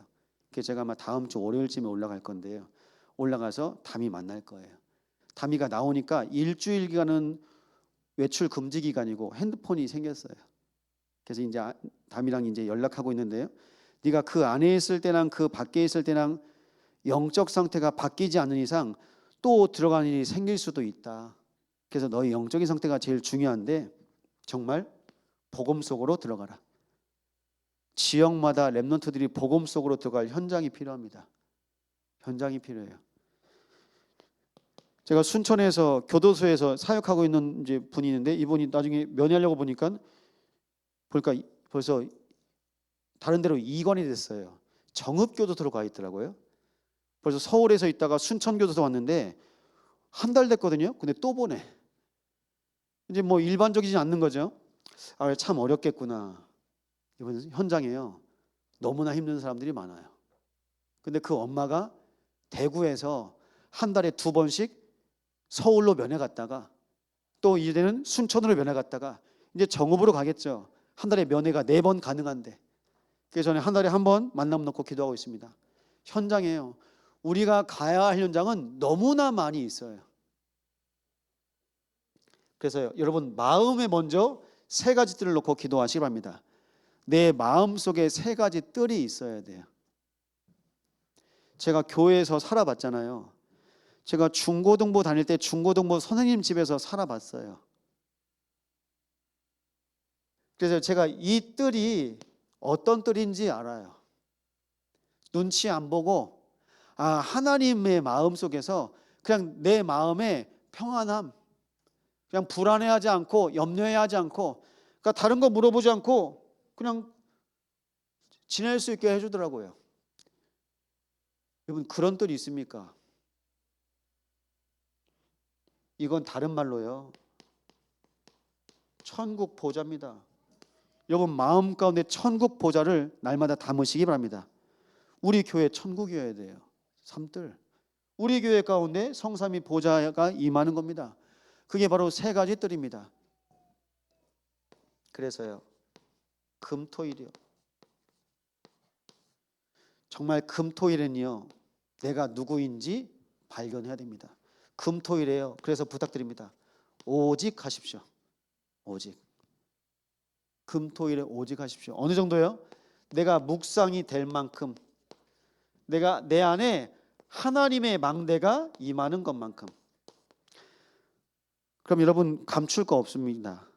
그래서 제가 아마 다음 주 월요일쯤에 올라갈 건데요. 올라가서 다미 만날 거예요. 다미가 나오니까 일주일 기간은 외출 금지 기간이고 핸드폰이 생겼어요. 그래서 이제 다미랑 이제 연락하고 있는데요. 네가 그 안에 있을 때랑 그 밖에 있을 때랑 영적 상태가 바뀌지 않는 이상 또 들어가는 일이 생길 수도 있다. 그래서 너의 영적인 상태가 제일 중요한데 정말 복음 속으로 들어가라. 지역마다 랩런트들이 복음 속으로 들어갈 현장이 필요합니다. 현장이 필요해요. 제가 순천에서 교도소에서 사역하고 있는 이제 분이 있는데 이분이 나중에 면회하려고 보니까 벌써 다른 데로 이관이 됐어요. 정읍교도소로 가 있더라고요. 벌써 서울에서 있다가 순천교도소 왔는데 한 달 됐거든요. 근데 또 보내. 이제 뭐 일반적이지 않는 거죠. 참 어렵겠구나. 이번 현장에요, 너무나 힘든 사람들이 많아요. 근데 그 엄마가 대구에서 한 달에 2번씩 서울로 면회 갔다가 또 이제는 순천으로 면회 갔다가 이제 정읍으로 가겠죠. 한 달에 면회가 4번 가능한데, 그래서 저는 한 달에 1번 만남 놓고 기도하고 있습니다. 현장이에요. 우리가 가야 할 현장은 너무나 많이 있어요. 그래서 여러분, 마음에 먼저 3가지 뜰을 놓고 기도하시기 바랍니다. 내 마음속에 3가지 뜰이 있어야 돼요. 제가 교회에서 살아봤잖아요. 제가 중고등부 다닐 때 중고등부 선생님 집에서 살아봤어요. 그래서 제가 이 뜰이 어떤 뜰인지 알아요. 눈치 안 보고 하나님의 마음속에서 그냥 내 마음의 평안함, 그냥 불안해하지 않고 염려해하지 않고, 그러니까 다른 거 물어보지 않고 그냥 지낼 수 있게 해주더라고요. 여러분, 그런 뜰이 있습니까? 이건 다른 말로요, 천국 보좌입니다. 여러분, 마음 가운데 천국 보좌를 날마다 담으시기 바랍니다. 우리 교회 천국이어야 돼요. 3뜰. 우리 교회 가운데 성삼위 보좌가 임하는 겁니다. 그게 바로 3가지 뜰입니다. 그래서요, 금토일이요. 정말 금토일은요, 내가 누구인지 발견해야 됩니다. 금토일이에요. 그래서 부탁드립니다. 오직 하십시오. 오직. 금토일에 오직 하십시오. 어느 정도요? 내가 묵상이 될 만큼, 내가 내 안에 하나님의 망대가 임하는 것만큼. 그럼 여러분 감출 거 없습니다.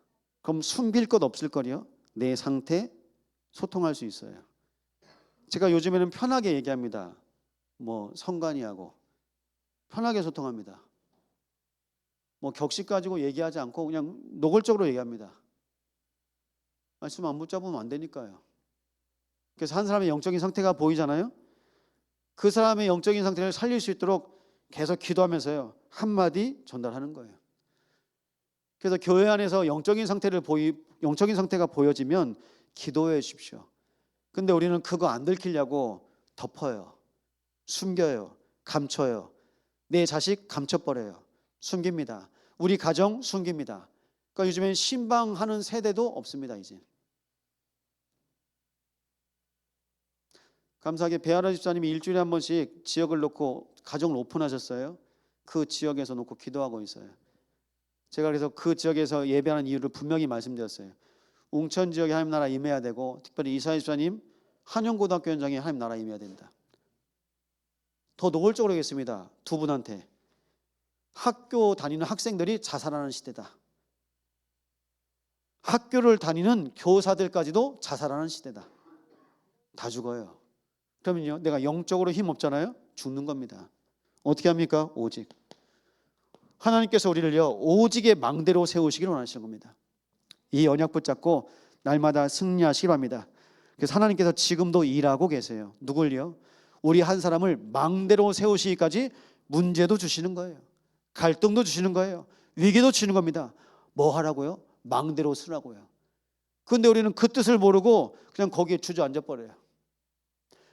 그럼 숨길 것 없을 거요. 내 상태 소통할 수 있어요. 제가 요즘에는 편하게 얘기합니다. 뭐 성관이하고 편하게 소통합니다. 뭐 격식 가지고 얘기하지 않고 그냥 노골적으로 얘기합니다. 말씀 안 붙잡으면 안 되니까요. 그래서 한 사람의 영적인 상태가 보이잖아요. 그 사람의 영적인 상태를 살릴 수 있도록 계속 기도하면서요, 한마디 전달하는 거예요. 그래서 교회 안에서 영적인 상태가 보여지면 기도해 주십시오. 근데 우리는 그거 안 들키려고 덮어요. 숨겨요. 감춰요. 내 자식 감춰버려요. 숨깁니다. 우리 가정 숨깁니다. 그러니까 요즘엔 신방하는 세대도 없습니다. 이제. 감사하게 배아라 집사님이 일주일에 한 번씩 지역을 놓고 가정을 오픈하셨어요. 그 지역에서 놓고 기도하고 있어요. 제가 그래서 그 지역에서 예배하는 이유를 분명히 말씀드렸어요. 웅천 지역에 하나님 나라 임해야 되고, 특별히 이사야 집사님 한영고등학교 현장에 하나님 나라 임해야 된다. 더 노골적으로 하겠습니다. 두 분한테. 학교 다니는 학생들이 자살하는 시대다. 학교를 다니는 교사들까지도 자살하는 시대다. 다 죽어요. 그러면요, 내가 영적으로 힘 없잖아요. 죽는 겁니다. 어떻게 합니까? 오직. 하나님께서 우리를요, 오직의 망대로 세우시기를 원하시는 겁니다. 이 언약 붙잡고 날마다 승리하시기 바랍니다. 그래서 하나님께서 지금도 일하고 계세요. 누굴요? 우리 한 사람을 망대로 세우시기까지 문제도 주시는 거예요. 갈등도 주시는 거예요. 위기도 주시는 겁니다. 뭐 하라고요? 망대로 쓰라고요. 그런데 우리는 그 뜻을 모르고 그냥 거기에 주저앉아 버려요.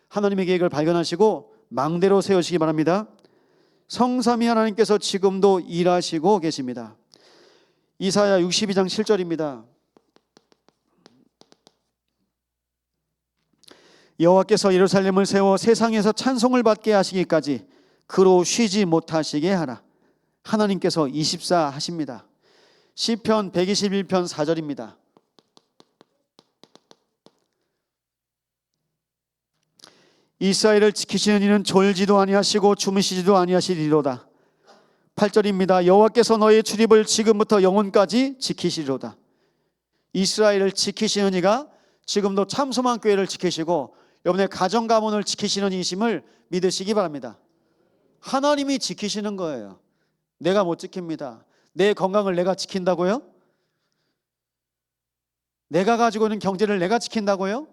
하나님의 계획을 발견하시고 망대로 세우시기 바랍니다. 성삼위 하나님께서 지금도 일하시고 계십니다. 이사야 62장 7절입니다. 여호와께서 예루살렘을 세워 세상에서 찬송을 받게 하시기까지 그로 쉬지 못하시게 하라. 하나님께서 24 하십니다. 시편 121편 4절입니다. 이스라엘을 지키시는 이는 졸지도 아니하시고 주무시지도 아니하시리로다. 8절입니다. 여호와께서 너의 출입을 지금부터 영원까지 지키시리로다. 이스라엘을 지키시는 이가 지금도 참소만 교회를 지키시고 여러분의 가정 가문을 지키시는 이심을 믿으시기 바랍니다. 하나님이 지키시는 거예요. 내가 못 지킵니다. 내 건강을 내가 지킨다고요? 내가 가지고 있는 경제를 내가 지킨다고요?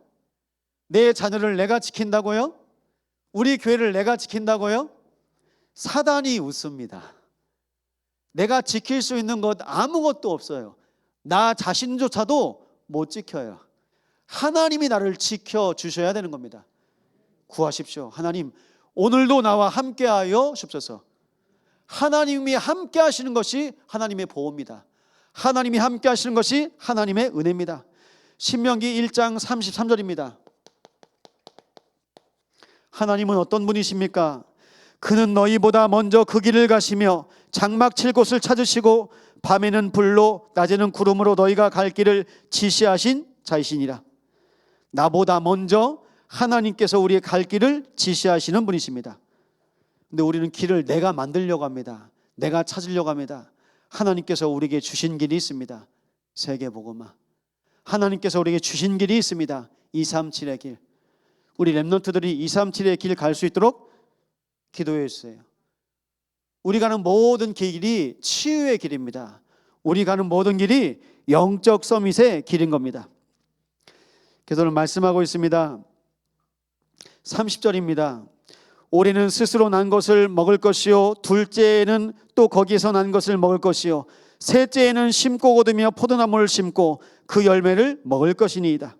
내 자녀를 내가 지킨다고요? 우리 교회를 내가 지킨다고요? 사단이 웃습니다. 내가 지킬 수 있는 것 아무것도 없어요. 나 자신조차도 못 지켜요. 하나님이 나를 지켜주셔야 되는 겁니다. 구하십시오. 하나님, 오늘도 나와 함께하여 주옵소서. 하나님이 함께 하시는 것이 하나님의 보호입니다. 하나님이 함께 하시는 것이 하나님의 은혜입니다. 신명기 1장 33절입니다. 하나님은 어떤 분이십니까? 그는 너희보다 먼저 그 길을 가시며 장막 칠 곳을 찾으시고 밤에는 불로 낮에는 구름으로 너희가 갈 길을 지시하신 자이시니라. 나보다 먼저 하나님께서 우리의 갈 길을 지시하시는 분이십니다. 근데 우리는 길을 내가 만들려고 합니다. 내가 찾으려고 합니다. 하나님께서 우리에게 주신 길이 있습니다. 세계복음화. 하나님께서 우리에게 주신 길이 있습니다. 237의 길. 우리 렘넌트들이 237의 길 갈 수 있도록 기도해 주세요. 우리 가는 모든 길이 치유의 길입니다. 우리 가는 모든 길이 영적 서밋의 길인 겁니다. 그래서 오늘 말씀하고 있습니다. 30절입니다. 올해는 스스로 난 것을 먹을 것이요, 둘째에는 또 거기에서 난 것을 먹을 것이요, 셋째에는 심고 거두며 포도나무를 심고 그 열매를 먹을 것이니이다.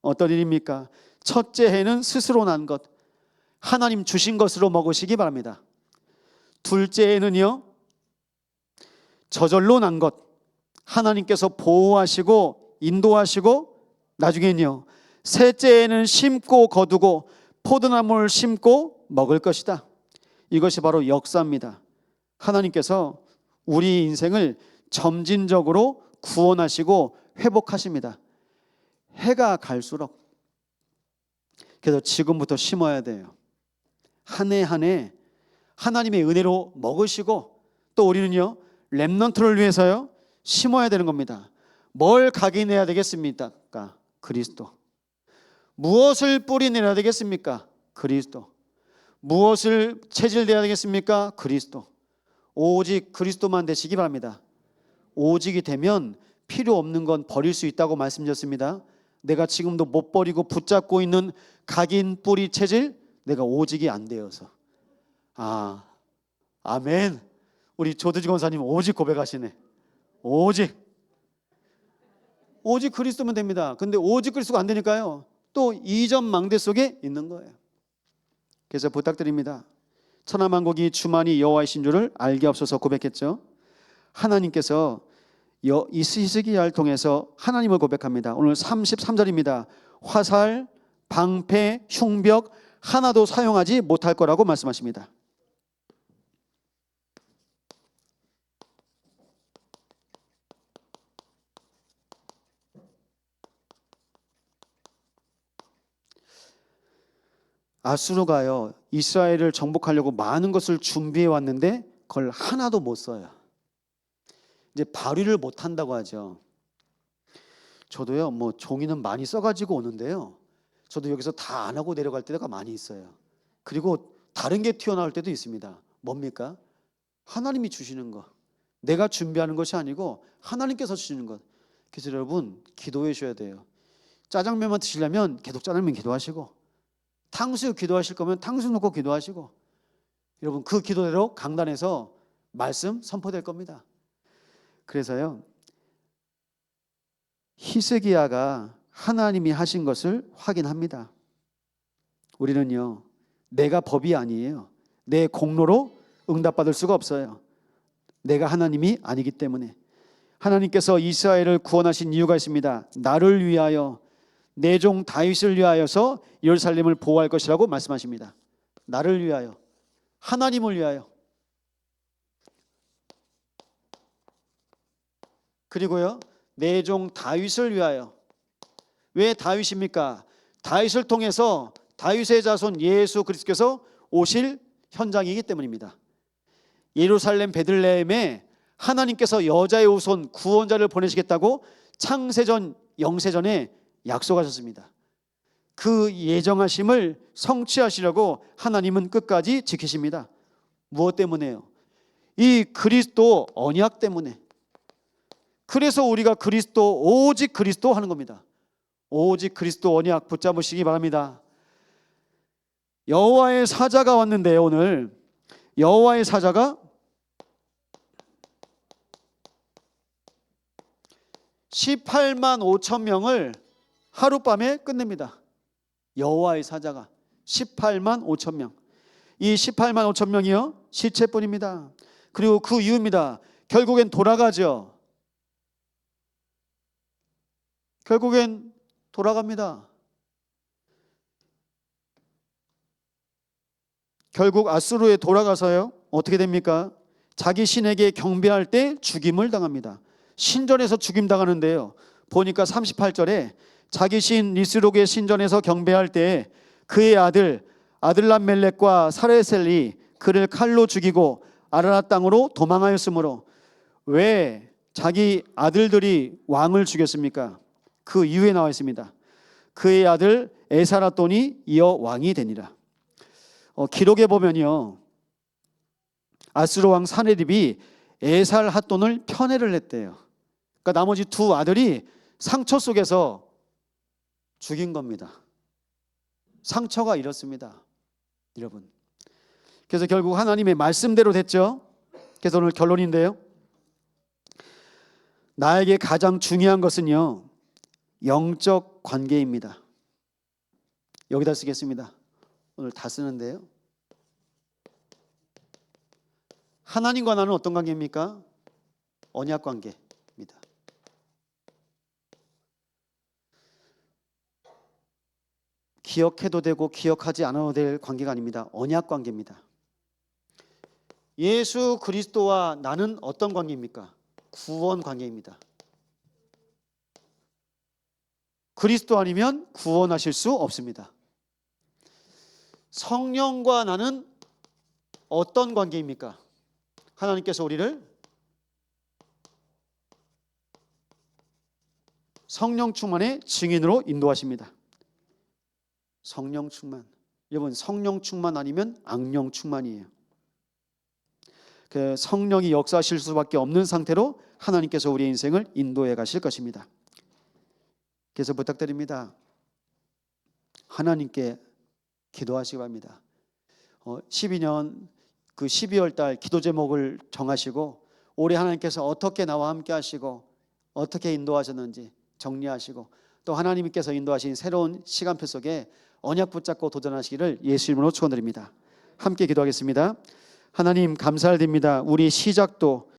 어떤 일입니까? 첫째 해는 스스로 난 것, 하나님 주신 것으로 먹으시기 바랍니다. 둘째 해는요, 저절로 난 것, 하나님께서 보호하시고 인도하시고 나중에는요, 셋째에는 심고 거두고 포도나무를 심고 먹을 것이다. 이것이 바로 역사입니다. 하나님께서 우리 인생을 점진적으로 구원하시고 회복하십니다. 해가 갈수록. 그래서 지금부터 심어야 돼요. 한 해 한 해 하나님의 은혜로 먹으시고, 또 우리는요, 렘넌트를 위해서요 심어야 되는 겁니다. 뭘 각인해야 되겠습니까? 그리스도. 무엇을 뿌리내야 되겠습니까? 그리스도. 무엇을 체질돼야 되겠습니까? 그리스도. 오직 그리스도만 되시기 바랍니다. 오직이 되면 필요 없는 건 버릴 수 있다고 말씀드렸습니다. 내가 지금도 못 버리고 붙잡고 있는 각인 뿌리 체질, 내가 오직이 안 되어서. 아멘. 우리 조두지 권사님 오직 고백하시네. 오직 그리스도면 됩니다. 근데 오직 그리스도가 안 되니까요, 또 이전 망대 속에 있는 거예요. 그래서 부탁드립니다. 천하만국이 주만이 여호와이신 줄을 알게 없어서 고백했죠. 하나님께서 히스기야를 통해서 하나님을 고백합니다. 오늘 33절입니다. 화살, 방패, 흉벽 하나도 사용하지 못할 거라고 말씀하십니다. 아수르가요, 이스라엘을 정복하려고 많은 것을 준비해 왔는데 그걸 하나도 못 써요. 이제 발휘를 못 한다고 하죠. 저도요, 종이는 많이 써가지고 오는데요, 저도 여기서 다 안 하고 내려갈 때가 많이 있어요. 그리고 다른 게 튀어나올 때도 있습니다. 뭡니까? 하나님이 주시는 거, 내가 준비하는 것이 아니고 하나님께서 주시는 것. 그래서 여러분, 기도해 주셔야 돼요. 짜장면만 드시려면 계속 짜장면 기도하시고, 탕수육 기도하실 거면 탕수육 놓고 기도하시고, 여러분 그 기도대로 강단에서 말씀 선포될 겁니다. 그래서요, 히스기야가 하나님이 하신 것을 확인합니다. 우리는요, 내가 법이 아니에요. 내 공로로 응답받을 수가 없어요. 내가 하나님이 아니기 때문에. 하나님께서 이스라엘을 구원하신 이유가 있습니다. 나를 위하여, 내 종 다윗을 위하여서 예루살렘을 보호할 것이라고 말씀하십니다. 나를 위하여, 하나님을 위하여. 그리고요, 내 종 다윗을 위하여. 왜 다윗입니까? 다윗을 통해서 다윗의 자손 예수 그리스도께서 오실 현장이기 때문입니다. 예루살렘 베들레헴에 하나님께서 여자의 후손 구원자를 보내시겠다고 창세전 영세전에 약속하셨습니다. 그 예정하심을 성취하시려고 하나님은 끝까지 지키십니다. 무엇 때문에요? 이 그리스도 언약 때문에. 그래서 우리가 그리스도, 오직 그리스도 하는 겁니다. 오직 그리스도 언약 붙잡으시기 바랍니다. 여호와의 사자가 왔는데요, 오늘 여호와의 사자가 18만 5천 명을 하룻밤에 끝냅니다. 여호와의 사자가 18만 5천 명. 이 18만 5천 명이요, 시체뿐입니다. 그리고 그 이유입니다. 결국엔 돌아가죠. 결국엔 돌아갑니다. 결국 아수르에 돌아가서요, 어떻게 됩니까? 자기 신에게 경배할 때 죽임을 당합니다. 신전에서 죽임 당하는데요, 보니까 38절에 자기 신 니스록의 신전에서 경배할 때 그의 아들 아들람멜렉과 사레셀이 그를 칼로 죽이고 아라랏 땅으로 도망하였으므로. 왜 자기 아들들이 왕을 죽였습니까? 그 이유에 나와 있습니다. 그의 아들 에사라돈이 이어 왕이 되니라. 기록에 보면요, 아수르 왕 사네립이 에살핫돈을 편애를 했대요. 그러니까 나머지 두 아들이 상처 속에서 죽인 겁니다. 상처가 이렇습니다, 여러분. 그래서 결국 하나님의 말씀대로 됐죠. 그래서 오늘 결론인데요, 나에게 가장 중요한 것은요, 영적 관계입니다. 여기다 쓰겠습니다. 오늘 다 쓰는데요, 하나님과 나는 어떤 관계입니까? 언약 관계입니다. 기억해도 되고 기억하지 않아도 될 관계가 아닙니다. 언약 관계입니다. 예수 그리스도와 나는 어떤 관계입니까? 구원 관계입니다. 그리스도 아니면 구원하실 수 없습니다. 성령과 나는 어떤 관계입니까? 하나님께서 우리를 성령 충만의 증인으로 인도하십니다. 성령 충만. 여러분, 성령 충만 아니면 악령 충만이에요. 그 성령이 역사하실 수밖에 없는 상태로 하나님께서 우리의 인생을 인도해 가실 것입니다. 그래서 부탁드립니다. 하나님께 기도하시기 바랍니다. 12년 그 12월 달 기도 제목을 정하시고 올해 하나님께서 어떻게 나와 함께 하시고 어떻게 인도하셨는지 정리하시고 또 하나님께서 인도하신 새로운 시간표 속에 언약 붙잡고 도전하시기를 예수 이름으로 축원드립니다. 함께 기도하겠습니다. 하나님 감사를 드립니다. 우리 시작도